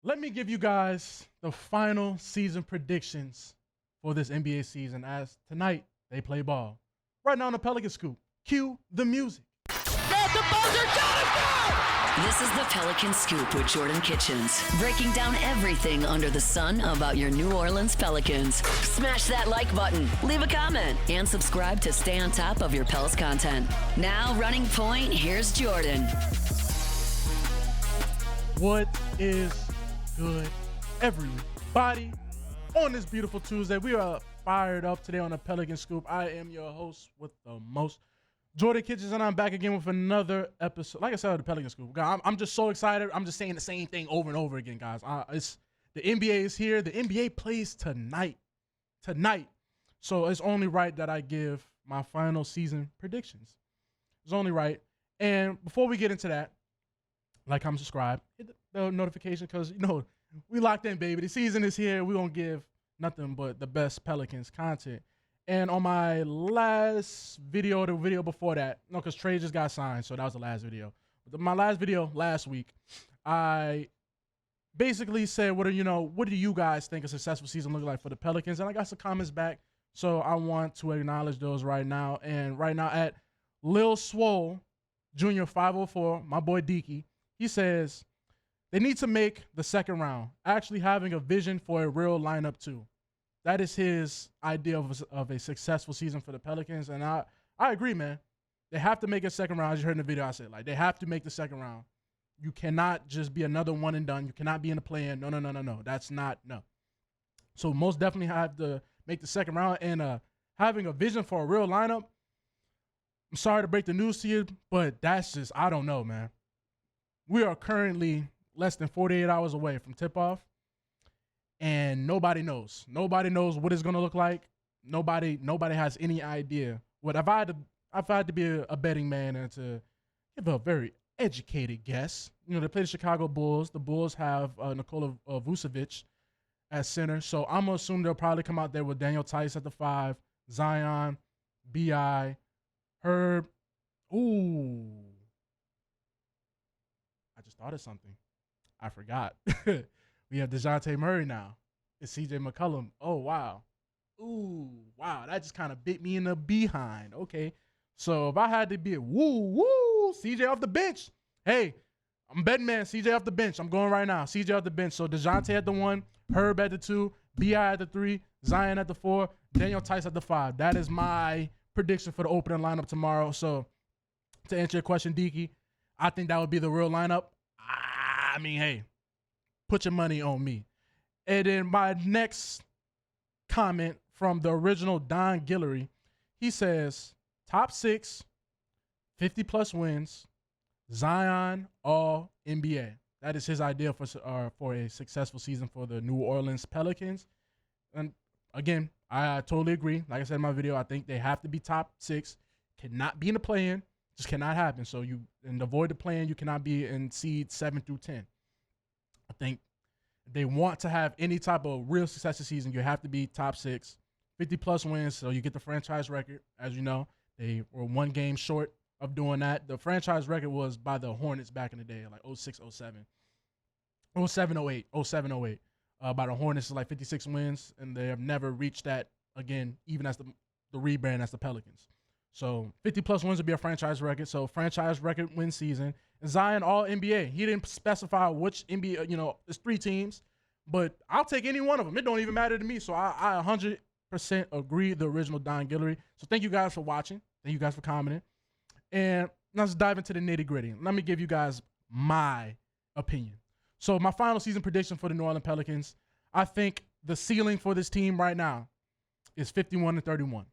Let me give you guys the final season predictions for this NBA season as tonight they play ball. Right now on the Pelican Scoop, cue the music. This is the Pelican Scoop with Jordan Kitchens, breaking down everything under the sun about your New Orleans Pelicans. Smash that like button, leave a comment, and subscribe to stay on top of your Pels content. Now, running point, here's Jordan. What is good, everybody? On this beautiful Tuesday, we are fired up today on the Pelican Scoop. I am your host with the most, Jordan Kitchens, and I'm back again with another episode. Like I said, the Pelican Scoop. I'm just so excited. I'm just saying the same thing over and over again, guys. It's the NBA is here. The NBA plays tonight. So it's only right that I give my final season predictions. It's only right. And before we get into that, like, comment, subscribe, hit the notification, because, we locked in, baby. The season is here. We don't give nothing but the best Pelicans content. And on my last video, the video before that, because Trey just got signed, so that was the last video. But my last video last week, I basically said, what do you guys think a successful season look like for the Pelicans? And I got some comments back, so I want to acknowledge those right now. And right now at Lil Swole Jr. 504, my boy Deaky, he says they need to make the second round, actually having a vision for a real lineup too. That is his idea of a successful season for the Pelicans, and I agree, man. They have to make a second round. As you heard in the video, I said, they have to make the second round. You cannot just be another one and done. You cannot be in the play-in. No. That's not, no. So most definitely have to make the second round, and having a vision for a real lineup, I'm sorry to break the news to you, but that's just, I don't know, man. We are currently less than 48 hours away from tip-off, and nobody knows. Nobody knows what it's going to look like. Nobody has any idea. What if I had to be a betting man and to give a very educated guess, they play the Chicago Bulls. The Bulls have Nikola Vucevic at center, so I'm going to assume they'll probably come out there with Daniel Tice at the 5, Zion, B.I., Herb. Ooh. I just thought of something. I forgot. We have DeJounte Murray now. It's C.J. McCollum. Oh, wow. Ooh, wow. That just kind of bit me in the behind. Okay. So if I had to be a C.J. off the bench. Hey, I'm betting, man. C.J. off the bench. I'm going right now. C.J. off the bench. So DeJounte at the 1, Herb at the 2, B.I. at the 3, Zion at the 4, Daniel Tice at the 5. That is my prediction for the opening lineup tomorrow. So to answer your question, Deaky, I think that would be the real lineup. I mean, hey, put your money on me. And then my next comment from the original Don Guillory, he says, top 6, 50-plus wins, Zion, all NBA. That is his idea for a successful season for the New Orleans Pelicans. And again, I totally agree. Like I said in my video, I think they have to be top 6. Cannot be in the play-in. Just cannot happen. So and avoid the play-in, you cannot be in seed 7 through 10. I think if they want to have any type of real success this season, you have to be top 6, 50-plus wins, so you get the franchise record. As you know, they were one game short of doing that. The franchise record was by the Hornets back in the day, like 06, 07. 07, 08. 07, 08. By the Hornets, is like 56 wins, and they have never reached that again, even as the rebrand as the Pelicans. So 50-plus wins would be a franchise record. So franchise record win season. And Zion all NBA. He didn't specify which NBA, it's 3 teams. But I'll take any one of them. It don't even matter to me. So I 100% agree with the original Don Guillory. So thank you guys for watching. Thank you guys for commenting. And let's dive into the nitty-gritty. Let me give you guys my opinion. So my final season prediction for the New Orleans Pelicans, I think the ceiling for this team right now is 51-31.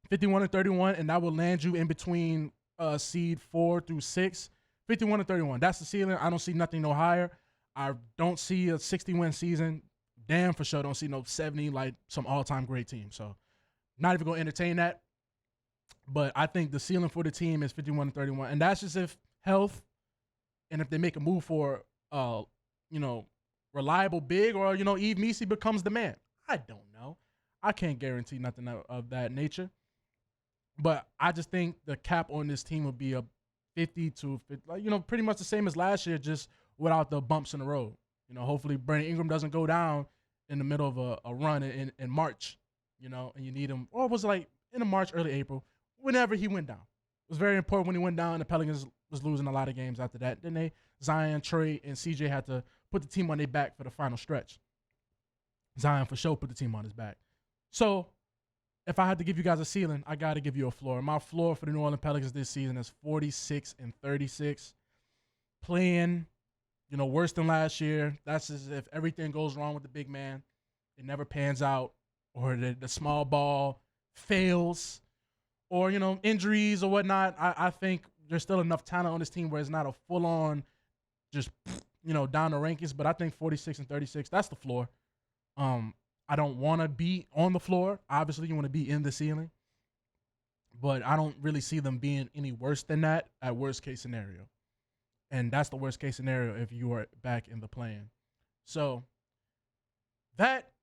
51-31, and that will land you in between seed 4 through 6. 51-31. That's the ceiling. I don't see nothing no higher. I don't see a 60-win season. Damn for sure don't see no 70 like some all-time great team. So not even going to entertain that. But I think the ceiling for the team is 51-31. And that's just if health and if they make a move for, reliable big or, Yves Messi becomes the man. I don't know. I can't guarantee nothing of that nature. But I just think the cap on this team will be a 50 to 50, pretty much the same as last year, just without the bumps in the road. Hopefully Brandon Ingram doesn't go down in the middle of a run in March, and you need him, or it was like in the March, early April, whenever he went down. It was very important when he went down. The Pelicans was losing a lot of games after that. Then Zion, Trey, and CJ had to put the team on their back for the final stretch. Zion for sure put the team on his back. So if I had to give you guys a ceiling, I got to give you a floor. My floor for the New Orleans Pelicans this season is 46-36. Playing, worse than last year. That's as if everything goes wrong with the big man. It never pans out, or the small ball fails, or, injuries or whatnot. I think there's still enough talent on this team where it's not a full-on just, down the rankings. But I think 46-36, that's the floor. I don't want to be on the floor. Obviously, you want to be in the ceiling. But I don't really see them being any worse than that at worst-case scenario. And that's the worst-case scenario if you are back in the play-in. So that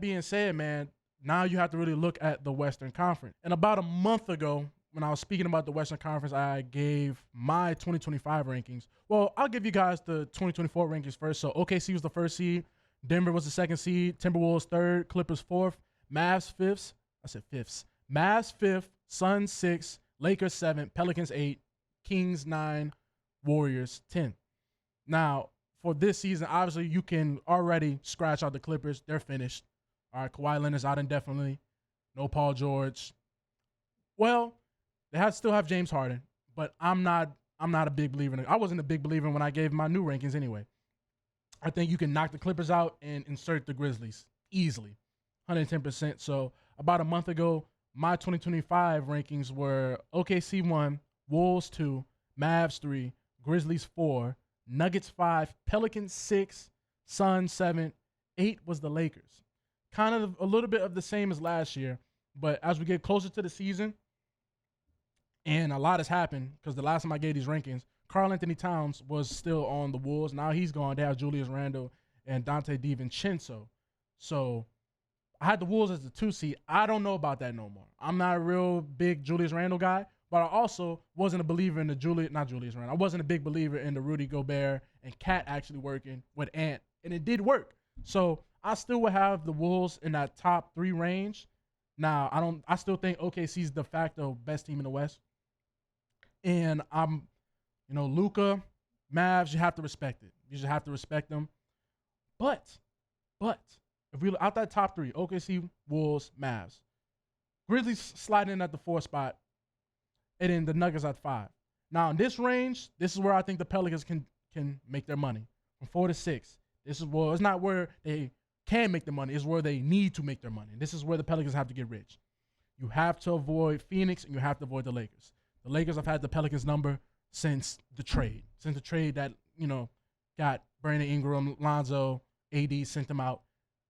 being said, man, now you have to really look at the Western Conference. And about a month ago, when I was speaking about the Western Conference, I gave my 2025 rankings. Well, I'll give you guys the 2024 rankings first. So OKC was the first seed. Denver was the second seed. Timberwolves third. Clippers fourth. Mavs fifth. I said fifths. Mavs fifth. Suns sixth. Lakers seventh. Pelicans eighth. Kings 9. Warriors 10. Now, for this season, obviously, you can already scratch out the Clippers. They're finished. All right, Kawhi Leonard's out indefinitely. No Paul George. Well, they still have James Harden, but I'm not a big believer in it. I wasn't a big believer when I gave my new rankings anyway. I think you can knock the Clippers out and insert the Grizzlies easily, 110%. So about a month ago, my 2025 rankings were OKC 1, Wolves 2, Mavs 3, Grizzlies 4, Nuggets 5, Pelicans 6, Suns 7, 8 was the Lakers. Kind of a little bit of the same as last year, but as we get closer to the season, and a lot has happened because the last time I gave these rankings, Karl Anthony Towns was still on the Wolves. Now he's gone. They have Julius Randle and Dante DiVincenzo. So I had the Wolves as the 2 seed. I don't know about that no more. I'm not a real big Julius Randle guy, but I also wasn't a believer in the not Julius Randle. I wasn't a big believer in the Rudy Gobert and Cat actually working with Ant, and it did work. So I still would have the Wolves in that top 3 range. Now, I still think OKC's de facto best team in the West. And Luka, Mavs, you have to respect it. You just have to respect them. But if we look out that top 3, OKC, Wolves, Mavs, Grizzlies sliding in at the 4 spot, and then the Nuggets at 5. Now in this range, this is where I think the Pelicans can make their money, from 4 to 6. This is it's not where they can make the money, it's where they need to make their money. This is where the Pelicans have to get rich. You have to avoid Phoenix, and you have to avoid the Lakers. The Lakers have had the Pelicans number since the trade that, got Brandon Ingram, Lonzo, AD, sent them out.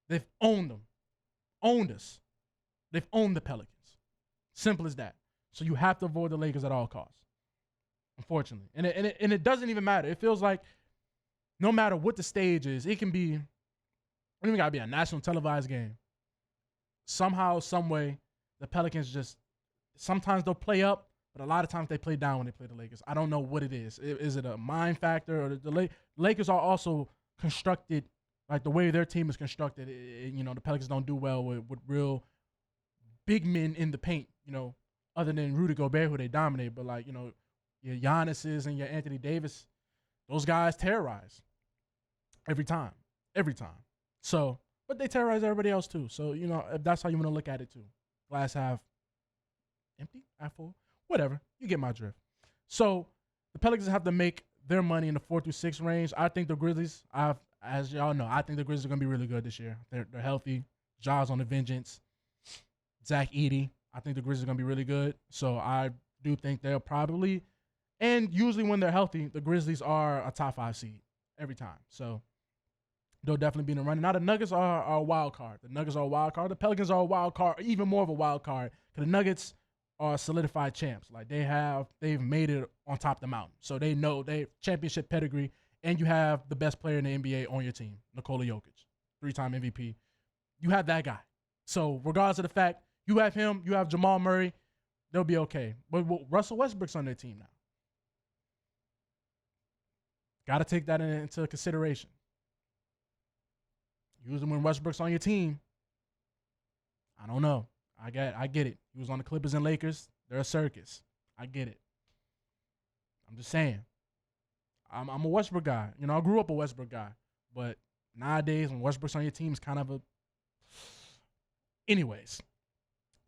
They've owned us. They've owned the Pelicans. Simple as that. So you have to avoid the Lakers at all costs, unfortunately. And it doesn't even matter. It feels like no matter what the stage is, it can be, it don't even got to be a national televised game. Somehow, some way, the Pelicans sometimes they'll play up, but a lot of times they play down when they play the Lakers. I don't know what it is. Is it a mind factor? Or the Lakers are also constructed, like the way their team is constructed, the Pelicans don't do well with real big men in the paint, other than Rudy Gobert, who they dominate. But your Giannis's and your Anthony Davis, those guys terrorize every time. So, but they terrorize everybody else too. So, if that's how you want to look at it too. Glass half empty, half full, whatever. You get my drift. So the Pelicans have to make their money in the 4 through 6 range. I think the Grizzlies, as y'all know, I think the Grizzlies are going to be really good this year. They're healthy. Jaws on the vengeance. Zach Edey. I think the Grizzlies are going to be really good. So I do think they'll probably, and usually when they're healthy, the Grizzlies are a top 5 seed every time. So they'll definitely be in the running. Now the Nuggets are a wild card. The Pelicans are a wild card, even more of a wild card. Because the Nuggets are solidified champs. Like they've made it on top of the mountain. So they know they championship pedigree, and you have the best player in the NBA on your team, Nikola Jokic, 3-time MVP. You have that guy. So regardless of the fact, you have him, you have Jamal Murray, they'll be okay. But Russell Westbrook's on their team now. Got to take that into consideration. Usually when Westbrook's on your team, I don't know. I get it. He was on the Clippers and Lakers. They're a circus. I get it. I'm just saying. I'm a Westbrook guy. You know, I grew up a Westbrook guy. But nowadays, when Westbrook's on your team, it's kind of a... Anyways.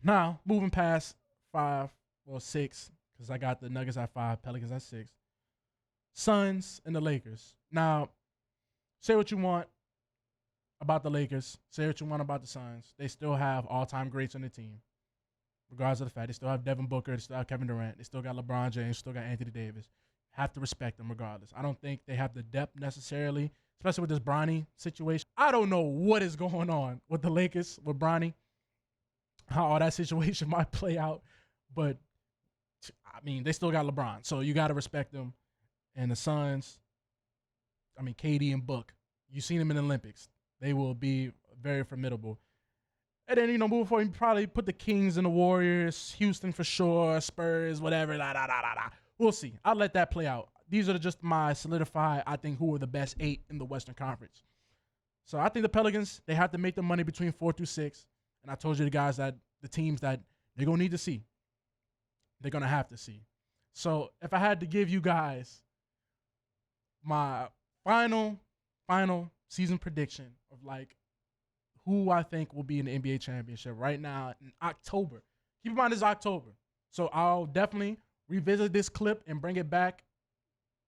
Now, moving past 6, because I got the Nuggets at 5, Pelicans at 6. Suns and the Lakers. Now, say what you want about the Lakers. Say what you want about the Suns. They still have all-time greats on the team. Regardless of the fact, they still have Devin Booker, they still have Kevin Durant, they still got LeBron James, still got Anthony Davis. Have to respect them regardless. I don't think they have the depth necessarily, especially with this Bronny situation. I don't know what is going on with the Lakers, with Bronny, how all that situation might play out. But, I mean, they still got LeBron, so you got to respect them. And the Suns, I mean, KD and Book, you've seen them in the Olympics. They will be very formidable. And then, you know, moving forward, you probably put the Kings and the Warriors, Houston for sure, Spurs, whatever, We'll see. I'll let that play out. These are just my solidified, I think, who are the best 8 in the Western Conference. So I think the Pelicans, they have to make the money between 4 through 6. And I told you the guys that the teams that they're going to need to see, they're going to have to see. So if I had to give you guys my final season prediction of like who I think will be in the NBA championship right now in October. Keep in mind it's October. So I'll definitely revisit this clip and bring it back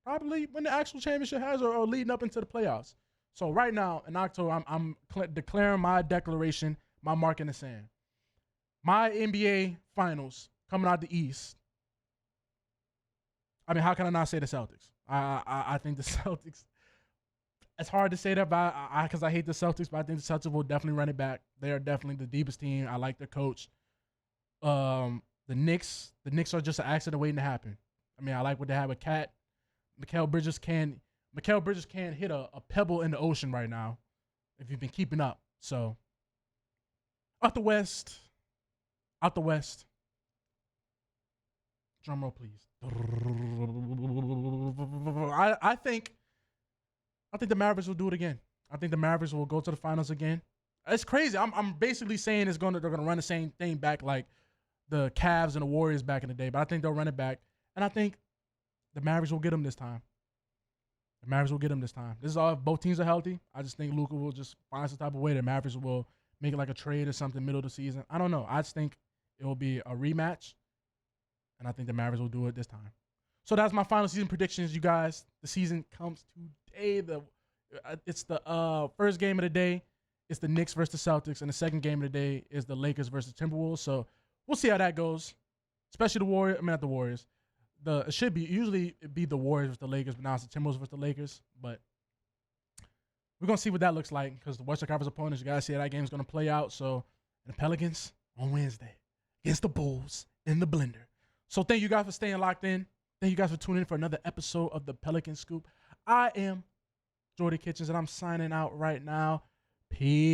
probably when the actual championship has or leading up into the playoffs. So right now in October, I'm declaring my declaration, my mark in the sand. My NBA finals coming out the East. I mean, how can I not say the Celtics? I think the Celtics. It's hard to say that because I hate the Celtics, but I think the Celtics will definitely run it back. They are definitely the deepest team. I like their coach. The Knicks are just an accident waiting to happen. I mean, I like what they have with Cat. Mikal Bridges can't hit a pebble in the ocean right now if you've been keeping up. So out the West. Drum roll, please. I think the Mavericks will do it again. I think the Mavericks will go to the finals again. It's crazy. I'm basically saying they're gonna run the same thing back like the Cavs and the Warriors back in the day, but I think they'll run it back, and I think the Mavericks will get them this time. This is all if both teams are healthy. I just think Luka will just find some type of way. The Mavericks will make it like a trade or something middle of the season. I don't know. I just think it will be a rematch, and I think the Mavericks will do it this time. So that's my final season predictions, you guys. The season comes today. It's the first game of the day. It's the Knicks versus the Celtics, and the second game of the day is the Lakers versus Timberwolves. So we'll see how that goes. Especially the Warriors. I mean, not the Warriors. It should be usually it'd be the Warriors versus the Lakers, but now it's the Timberwolves versus the Lakers. But we're gonna see what that looks like because the Western Conference opponents, you guys see how that game's gonna play out. So the Pelicans on Wednesday against the Bulls in the blender. So thank you guys for staying locked in. Thank you guys for tuning in for another episode of the Pelican Scoop. I am Jordan Kitchens, and I'm signing out right now. Peace.